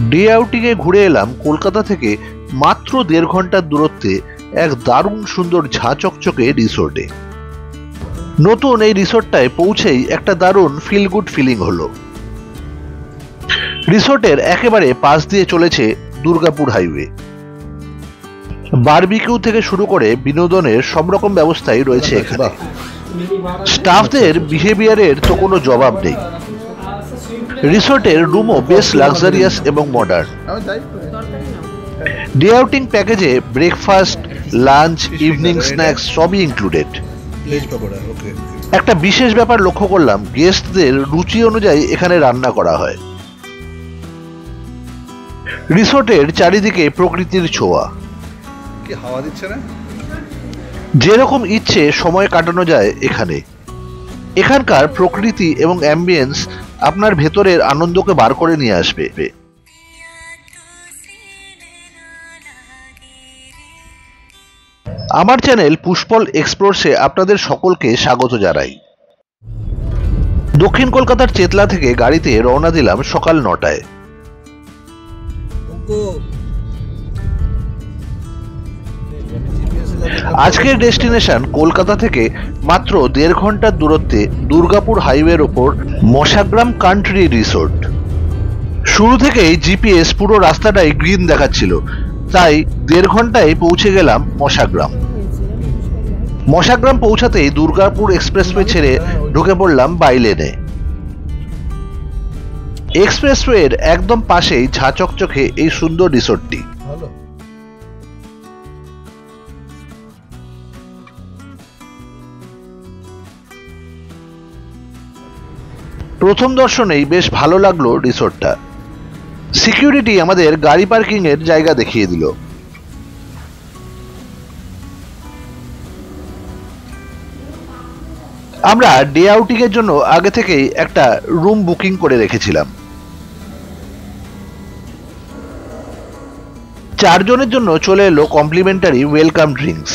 Day আউটিংয়ে ঘুরে এলাম কলকাতা থেকে মাত্র 1.5 ঘন্টার দূরত্বে এক দারুণ সুন্দর ঝাঁ চকচকে রিসোর্টে। নতুন এই রিসোর্টটায় পৌঁছেই একটা দারুণ ফিল গুড ফিলিং হলো। রিসোর্টের একেবারে পাশ দিয়ে চলেছে দুর্গাপুর হাইওয়ে। বারবিকিউ থেকে শুরু করে বিনোদনের সব রকম ব্যবস্থাই রয়েছে এখানে। স্টাফদের বিহেভিয়ারের তো কোনো জবাব নেই। রিসোর্টের রুমও বেশ লাক্সারিয়াস এবং মডার্ন। ডে আউটিং প্যাকেজে ব্রেকফাস্ট, লাঞ্চ, ইভিনিং স্ন্যাক্স সবই ইনক্লুডেড। একটা বিশেষ ব্যাপার লক্ষ্য করলাম, গেস্টদের রুচি অনুযায়ী এখানে রান্না করা হয়। রিসোর্টের চারিদিকে প্রকৃতির ছোঁয়া, কি হাওয়া দিচ্ছে না? যেরকম ইচ্ছে সময় কাটানো যায় এখানে। এখানকার প্রকৃতি এবং অ্যাম্বিয়েন্স আপনার ভেতরের আনন্দকে বার করে নিয়ে আসবে। আমার চ্যানেল পুষ্পল এক্সপ্লোরসে আপনাদের সকলকে স্বাগত জানাই। দক্ষিণ কলকাতার চেতলা থেকে গাড়িতে রওনা দিলাম সকাল 9টায়। আজকের ডেস্টিনেশন কলকাতা থেকে মাত্র 1.5 ঘন্টার দূরত্বে দুর্গাপুর হাইওয়ের ওপর মশাগ্রাম কান্ট্রি রিসোর্ট। শুরু থেকেই জিপিএস পুরো রাস্তাটাই গ্রিন দেখাচ্ছিল, তাই 1.5 ঘন্টায় পৌঁছে গেলাম মশাগ্রাম। মশাগ্রাম পৌঁছাতেই দুর্গাপুর এক্সপ্রেসওয়ে ছেড়ে ঢুকে পড়লাম বাইলেনে। এক্সপ্রেসওয়ের একদম পাশেই ঝাঁ চকচকে এই সুন্দর রিসোর্টটি। প্রথম দর্শনেই বেশ ভালো লাগলো রিসোর্টটা। সিকিউরিটি আমাদের গাড়ি পার্কিং এর জায়গা দেখিয়ে দিল। আমরা ডে আউটিং এর জন্য আগে থেকেই একটা রুম বুকিং করে রেখেছিলাম। 4 জনের জন্য চলে এলো complimentary welcome drinks.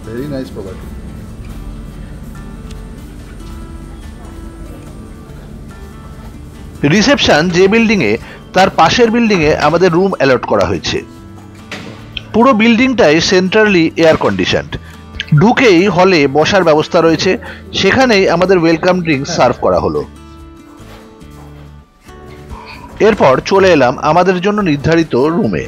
Very nice property. Reception যে বিল্ডিং এ, তার পাশের বিল্ডিং এ আমাদের রুম অ্যালট করা হয়েছে। পুরো বিল্ডিংটাই সেন্ট্রালি এয়ার কন্ডিশনড। ঢুকেই হলে বসার ব্যবস্থা রয়েছে, সেখানেই আমাদের ওয়েলকাম ড্রিঙ্কস সার্ভ করা হলো। এরপর চলে এলাম আমাদের জন্য নির্ধারিত রুমে।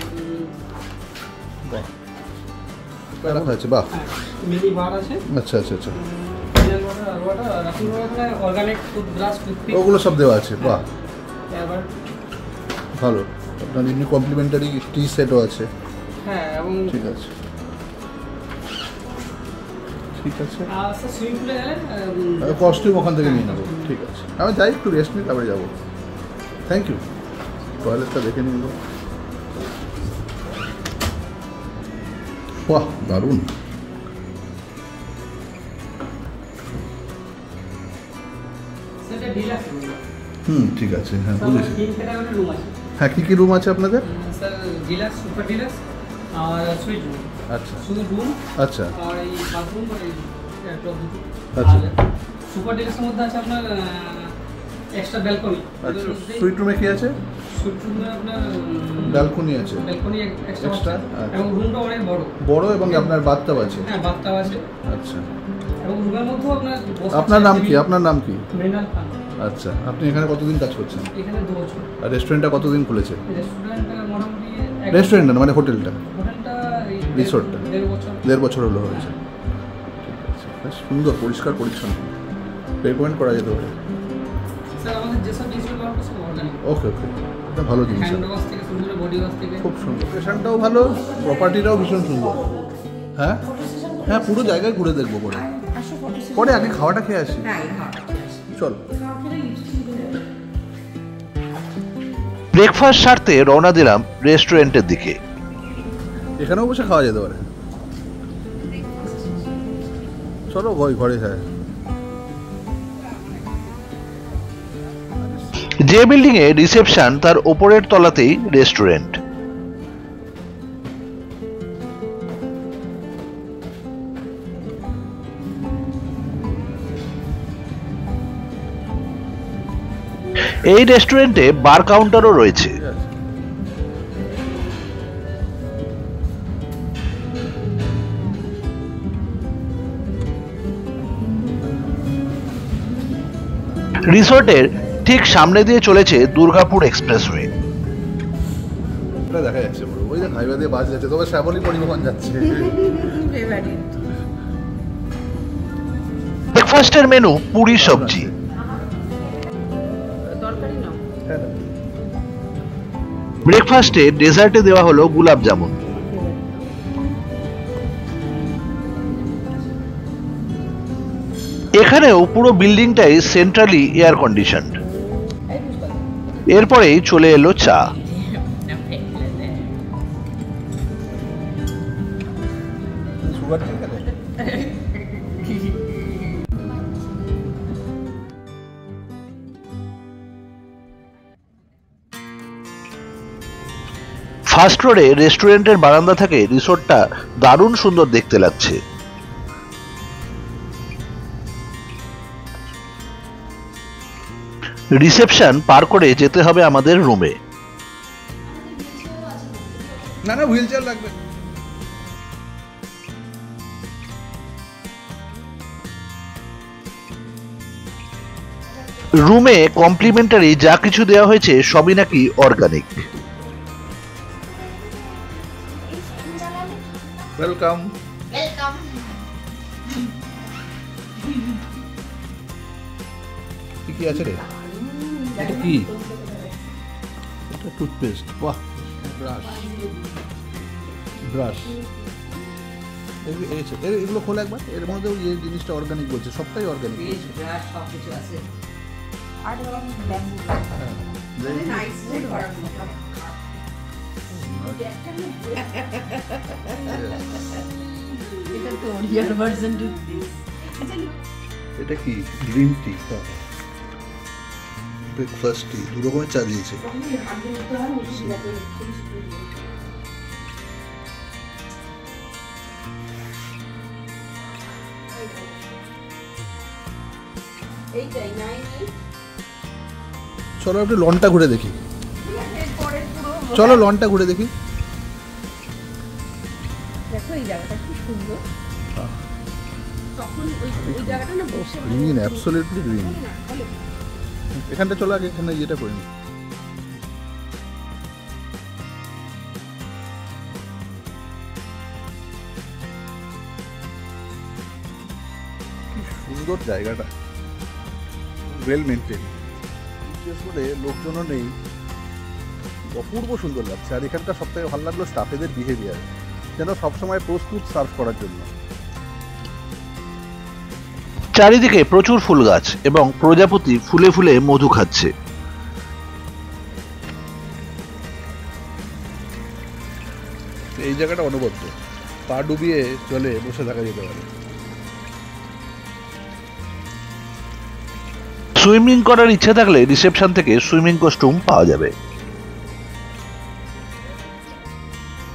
আচ্ছা আচ্ছা আচ্ছা, ওগুলো সব দেওয়া আছে। বাহ, ভালো। আপনার এমনি কমপ্লিমেন্টারি টি সেটও আছে। হ্যাঁ, এবং ঠিক আছে ঠিক আছে, কস্টিউম ওখান থেকে নিয়ে নেবো। ঠিক আছে, আমি যাই একটু রেস্ট নিই, তারপরে যাবো। Thank you. টয়লেটটা দেখে নিব। বাহ, দারুণ। ঠিক আছে। হ্যাঁ, বুঝেছি। হ্যাঁ, কী কী রুম আছে আপনাদের? স্যার, ডিলাক্স, সুপার ডিলাক্স আর সুইট রুম। আচ্ছা, শুধু রুম। আচ্ছা, আর এই বাথরুম আর এই আচ্ছা। সুপার ডিলাক্সের মধ্যে আছে আপনার এক্সট্রা ব্যালকনি। আচ্ছা, সুইট রুমে কি আছে? সুইট রুমে আপনার ব্যালকনি আছে, ব্যালকনি এক্সট্রা, এক্সট্রা। এবং রুমটা অনেক বড় বড়, এবং আপনার বাথটাব আছে? হ্যাঁ, বাথটাব আছে। আচ্ছা, এবং রুমের মধ্যেও আপনার আপনার নাম কি? আপনার নাম কি? মৃণাল খান। আচ্ছা, আপনি এখানে কতদিন কাজ করছেন? এখানে 2 বছর। আর রেস্টুরেন্টটা কতদিন খুলেছে? রেস্টুরেন্টটা মোটামুটি রেস্টুরেন্ট না, মানে হোটেলটা? হোটেলটা রিসোর্টটা 1.5 বছর। 1.5 বছর হলো হয়েছে। ঠিক আছে, বেশ সুন্দর, পরিষ্কার পরিচ্ছন্ন। রেকমেন্ড করা যেতে পারে। স্যার, আমাদের যেসব জিনিসগুলো ব্যবহার করছে অর্গানিক। ওকে ওকে, এটা ভালো জিনিস। হ্যান্ড ওয়াশ থেকে শুরু করে বডি ওয়াশ থেকে। খুব সুন্দর, লোকেশনটাও ভালো, প্রপার্টিটাও ভীষণ সুন্দর। হ্যাঁ হ্যাঁ, পুরো জায়গায় ঘুরে দেখবো পরে। পরে আগে খাওয়াটা খেয়ে আসি। চল। ব্রেকফাস্ট সারতে রওনা দিলাম রেস্টুরেন্টের দিকে। এখানেও বসে খাওয়া যেতে পারে। চলো ঘরে খায়। যে বিল্ডিং এ রিসেপশন, তার ওপরের তলাতেই রেস্টুরেন্ট। এই রেস্টুরেন্টে বার কাউন্টারও রয়েছে। রিসোর্টের ঠিক সামনে দিয়ে চলেছে দুর্গাপুর এক্সপ্রেসওয়ে। দেখা যাচ্ছে ওই যে হাইওয়ে দিয়ে বাস যাচ্ছে, তবে শ্যামলী পরিবহন যাচ্ছে। ব্রেকফাস্টের মেনু পুরি সবজি। ব্রেকফাস্টে ডেজার্টে দেওয়া হলো গুলাব জামুন। এখানেও পুরো বিল্ডিংটাই সেন্ট্রালি এয়ার কন্ডিশনড। এরপরেই চলে এলো চা। ফার্স্ট রোডে রেস্টুরেন্টের বারান্দা থেকে রিসোর্টটা দারুণ সুন্দর দেখতে লাগছে। রিসেপশন পার করে যেতে হবে আমাদের রুমে। না না, হুইল চেয়ার লাগবে। রুমে কমপ্লিমেন্টারি যা কিছু দেওয়া হয়েছে সবই নাকি অর্গানিক। ওয়েলকাম। কি আছে রে? এটা কি? এটা টুথপেস্ট। বাহ, ব্রাশ ব্রাশ। এগুলো খোলা একবার। এর মধ্যে ওই জিনিসটা অর্গানিক বলছে, সবটাই অর্গানিক। এটা কি? গ্রিন টি, ব্রেকফাস্ট টি, দু রকমের চা দিয়েছে। চলো একটু লনটা ঘুরে দেখি। চলো লনটা ঘুরে দেখি। দেখো এই জায়গাটা কি সুন্দর। তখন ওই জায়গাটা না বসে গ্রিন, অ্যাবসলিউটলি গ্রিন। এখানটা চলো আগে এখানে ইয়েটা করিনি। কি সুন্দর জায়গাটা, ওয়েল মেনটেন। বলে লোকজনও নেই, অপূর্ব সুন্দর লাগছে। আর এখানকার সব থেকে ভালো লাগলো স্টাফেদের বিহেভিয়ার, যেন সবসময় প্রস্তুত সার্ভ করার জন্য। চারিদিকে প্রচুর ফুল গাছ এবং প্রজাপতি ফুলে ফুলে মধু খাচ্ছে। এই জায়গাটা অনবদ্য, পা ডুবিয়ে জলে বসে থাকা যেতে পারে। সুইমিং করার ইচ্ছে থাকলে রিসেপশন থেকে সুইমিং কস্টিউম পাওয়া যাবে।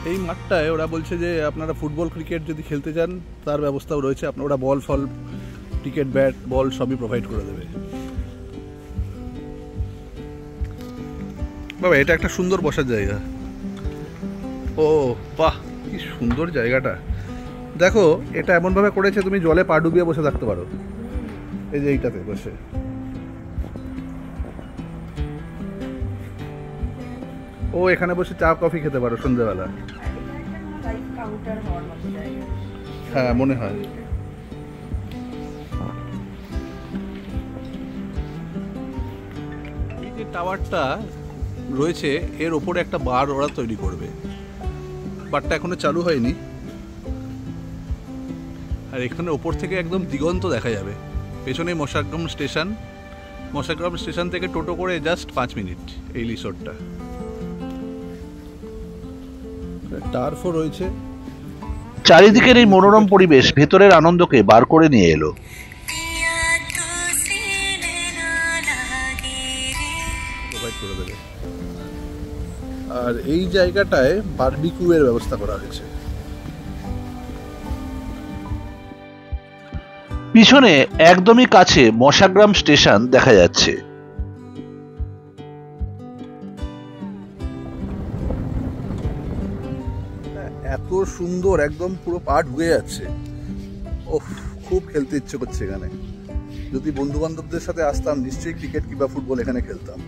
এই মাঠটায় ওরা বলছে যে আপনারা ফুটবল ক্রিকেট যদি খেলতে চান তার ব্যবস্থাও রয়েছে। আপনার ওরা বল ফল, ক্রিকেট ব্যাট বল সবই প্রোভাইড করে দেবে। বাবা, এটা একটা সুন্দর বসার জায়গা। ও বাহ, কি সুন্দর জায়গাটা। দেখো, এটা এমনভাবে করেছে তুমি জলে পা ডুবিয়ে বসে থাকতে পারো। এই যে এইটাতে বসে। ও এখানে বসে চা কফি খেতে পারো সন্ধ্যেবেলা। হ্যাঁ, মনে হয়। এই যে টাওয়ারটা রয়েছে এর ওপরে একটা বার ওরা তৈরি করবে। বারটা এখনো চালু হয়নি। আর এখানে ওপর থেকে একদম দিগন্ত দেখা যাবে। পেছনে মশাগ্রাম স্টেশন। মশাগ্রাম স্টেশন থেকে টোটো করে জাস্ট 5 মিনিট এই রিসোর্টটা। টার্ফও রয়েছে। চারিদিকের এই মনোরম পরিবেশ ভেতরের আনন্দকে বার করে নিয়ে এলো। প্রোভাইড করে দেবে। আর এই জায়গাটায় বারবিকিউ এর ব্যবস্থা করা হয়েছে। পিছনে একদমই কাছে মশাগ্রাম স্টেশন দেখা যাচ্ছে। এত সুন্দর, একদম পুরো পা ঢুকে যাচ্ছে। ওহ, খুব খেলতে ইচ্ছে করছে এখানে। যদি বন্ধু বান্ধবদের সাথে আসতাম নিশ্চয়ই ক্রিকেট কিংবা ফুটবল এখানে খেলতাম।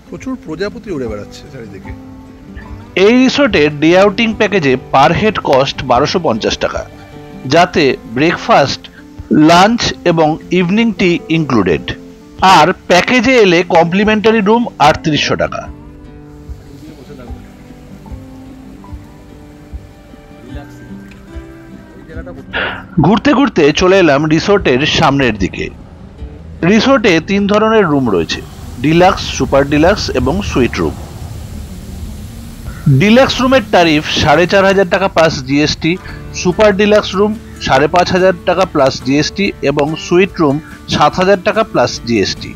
প্রচুর প্রজাপতি উড়ে বেড়াচ্ছে চারিদিকে। এই রিসোর্টের ডে আউটিং প্যাকেজে পার হেড কস্ট 1250 টাকা, যাতে ব্রেকফাস্ট, লাঞ্চ এবং ইভিনিং টি ইনক্লুডেড। আর প্যাকেজে এলে কমপ্লিমেন্টারি রুম 3800 টাকা। ঘুরতে ঘুরতে চলে এলাম রিসোর্টের সামনের দিকে। রিসোর্টে 3 ধরনের রুম রয়েছে: ডিলাক্স, সুপার ডিলাক্স এবং সুইট রুম। ডিলাক্স রুমের ট্যারিফ 4500 টাকা plus GST, super deluxe room 5500 টাকা প্লাস জিএসটি এবং সুইট রুম 7000 টাকা প্লাস জিএসটি।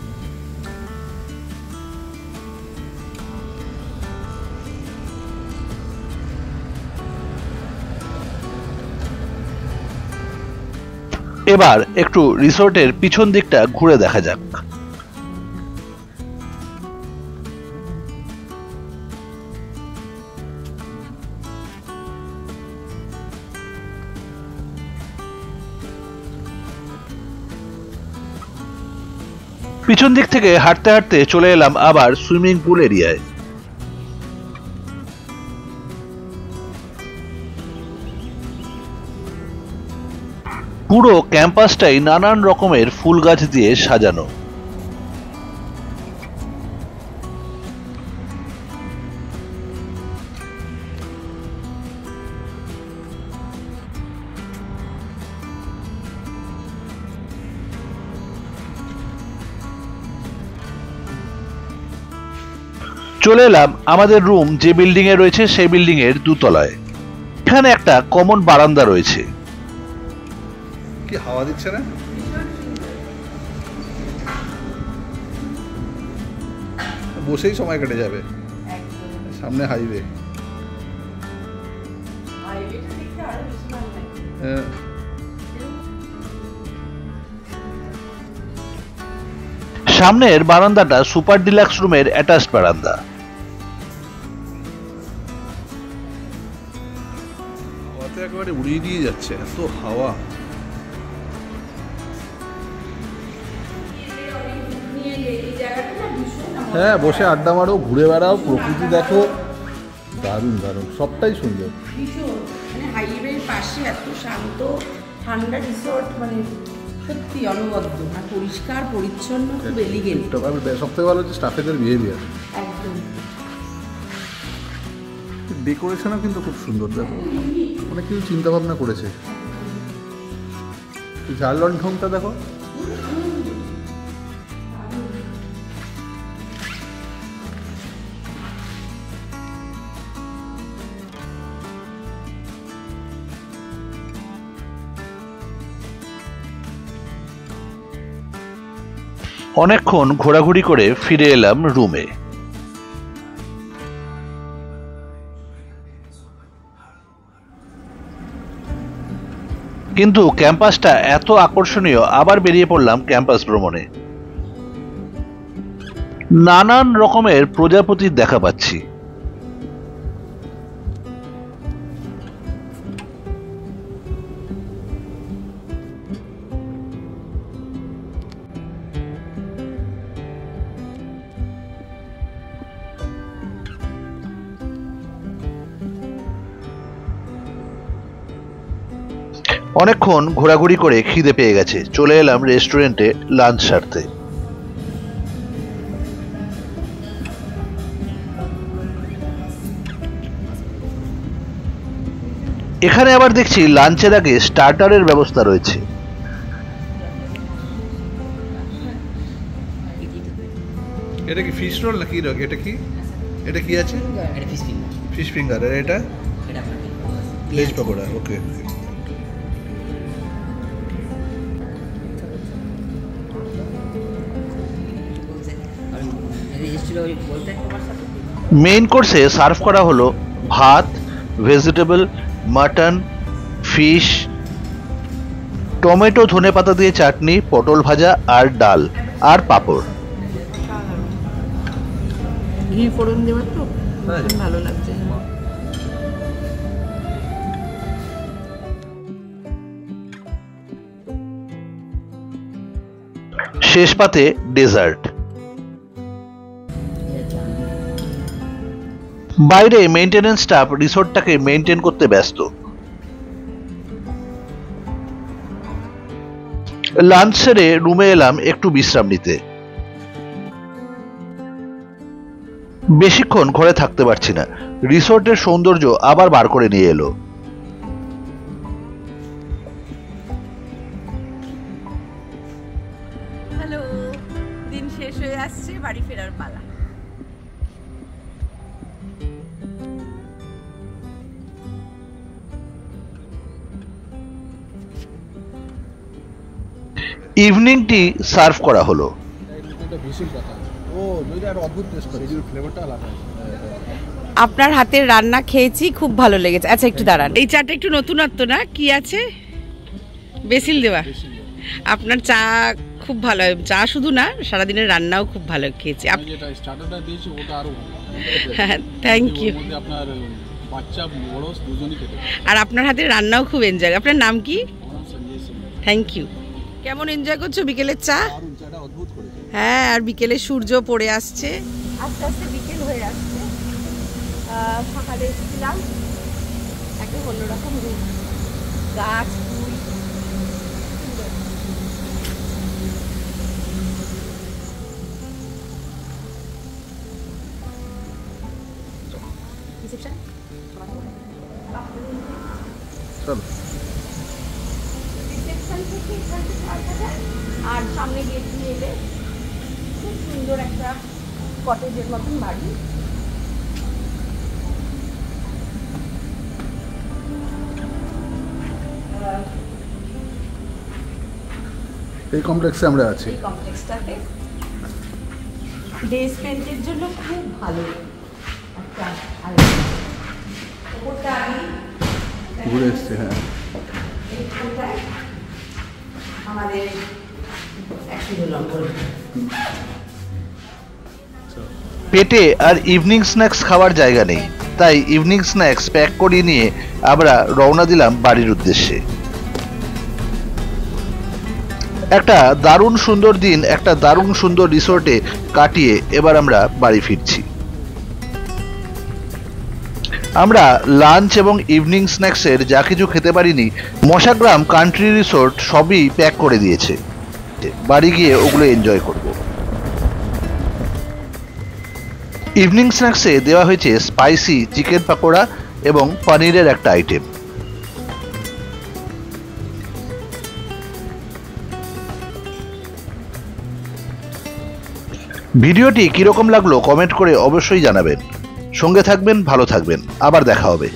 এবার একটু রিসোর্টের পিছন দিকটা ঘুরে দেখা যাক। পিছন দিক থেকে হাঁটতে হাঁটতে চলে এলাম আবার সুইমিং পুল এরিয়ায়। পুরো ক্যাম্পাসটাই নানান রকমের ফুল গাছ দিয়ে সাজানো। চলে এলাম আমাদের রুম যে বিল্ডিং এ রয়েছে সেই বিল্ডিং এর 2 তলায়। এখানে একটা কমন বারান্দা রয়েছে। কি হাওয়া দিচ্ছে না? বসেই সময় কেটে যাবে। সামনে হাইওয়ে। সামনের বারান্দাটা সুপার ডিলাক্স রুমের অ্যাটাচড বারান্দা। হাওয়াতে একেবারে উড়িয়ে দিয়ে যাচ্ছে, এত হাওয়া। হ্যাঁ, বসে আড্ডা মারো, ঘুরে বেড়াও, প্রকৃতি দেখো, দারুণ দারুণ, সবটাই সুন্দর। মানে হাইওয়ের পাশে এত শান্ত ঠান্ডা রিসোর্ট, মানে সত্যি অনবদ্য, আর পরিষ্কার পরিচ্ছন্ন, খুব এলিগেন্ট। সব থেকে ভালো হচ্ছে স্টাফেদের বিহেভিয়ার। একদম ডেকোরেশনও কিন্তু খুব সুন্দর, দেখো অনেক কিছু চিন্তা ভাবনা করেছে। ঝাল লণ্ঠনটা দেখো। অনেকক্ষণ ঘোরাঘুরি করে ফিরে এলাম রুমে। কিন্তু ক্যাম্পাসটা এত আকর্ষণীয়, আবার বেরিয়ে পড়লাম ক্যাম্পাস ভ্রমণে। নানান রকমের প্রজাপতির দেখা পাচ্ছি। অনেকক্ষণ ঘোরাঘুরি করে খিদে পেয়ে গেছে, চলে এলাম রেস্টুরেন্টে লাঞ্চ সারতে। এখানে আবার দেখছি লাঞ্চের আগে স্টার্টারের ব্যবস্থা রয়েছে। এটা কি ফিশ রোল নাকি? এটা কি, এটা কি আছে? Fish finger. আর এটা ভেজ পকোড়া। ওকে, মেইন কোর্সে সার্ভ করা হলো ভাত, ভেজিটেবল, মাটন, ফিশ, টমেটো ধনেপাতা দিয়ে চাটনি, পটল ভাজা আর ডাল আর পাঁপড়। ঘি ফোড়ন দেওয়ার তো ভালো লাগছে। শেষ পাতে ডেজার্ট। বাইরে মেইনটেনেন্স স্টাফ রিসোর্টটাকে মেইনটেইন করতে ব্যস্ত। লাঞ্চ সেরে রুমে এলাম একটু বিশ্রাম নিতে। বেশিক্ষণ ঘরে থাকতে পারছি না, রিসোর্টের সৌন্দর্য আবার বার করে নিয়ে এলো। হ্যালো, দিন শেষ হয়ে আসছে, বাড়ি ফেরার পালা। ইভিনিং টি সার্ভ করা হলো। ও দুইটা একটা অদ্ভুত টেস্ট করে, এই ফ্লেভারটা আলাদা। আপনার হাতের রান্না খেয়েছি, খুব ভালো লেগেছে। আচ্ছা একটু দাঁড়ান, এই চাটা একটু নতুনত্ব না? কি আছে? বেসিল দেওয়া। আপনার চা খুব ভালো হয়, চা শুধু না, সারাদিনের রান্নাও খুব ভালো খেয়েছি। যেটা স্টার্টারটা দিয়েছি ওটা আরো থ্যাংক ইউ। আপনার বাচ্চা বড় দুজনই খেতে। আর আপনার হাতের রান্নাও খুব এনজয়। আপনার নাম কি? সঞ্জয় সিং। Thank you. কেমন এনজয় করছো বিকেলের চা? চাটা অদ্ভুত করেছে। হ্যাঁ, আর বিকেলে সূর্য পড়ে আসছে, আস্তে আস্তে বিকেল হয়ে আসছে। সকালে এসেছিলাম, একটা অন্যরকম রূপ, গাছ ফুল। চলো আর সামনে গেট দিয়ে এলে খুব সুন্দর একটা কটেজের মতন বাড়ি। এই কমপ্লেক্সে আমরা আছি। এই কমপ্লেক্সটাতে ডে স্পেন্টের জন্য খুব ভালো একটা ওপরটা আমি ঘুরে এসছি। হ্যাঁ, এইখানটায় আমাদের পেটে আর ইভিনিং স্ন্যাক্স খাওয়ার জায়গা নেই, তাই ইভিনিং স্ন্যাক্স প্যাক করিয়ে নিয়ে আমরা রওনা দিলাম বাড়ির উদ্দেশ্যে। একটা দারুণ সুন্দর দিন একটা দারুণ সুন্দর রিসোর্টে কাটিয়ে এবার আমরা বাড়ি ফিরছি। আমরা লাঞ্চ এবং ইভিনিং স্ন্যাক্সের যা কিছু খেতে পারিনি, মশাগ্রাম কান্ট্রি রিসোর্ট সবই প্যাক করে দিয়েছে। বাড়ি গিয়ে ওগুলো এনজয় করব। ইভিনিং স্ন্যাক্সে দেওয়া হয়েছে স্পাইসি চিকেন পাকোড়া এবং পনিরের একটা আইটেম। ভিডিওটি কিরকম লাগলো কমেন্ট করে অবশ্যই জানাবেন। সঙ্গে থাকবেন, ভালো থাকবেন, আবার দেখা হবে।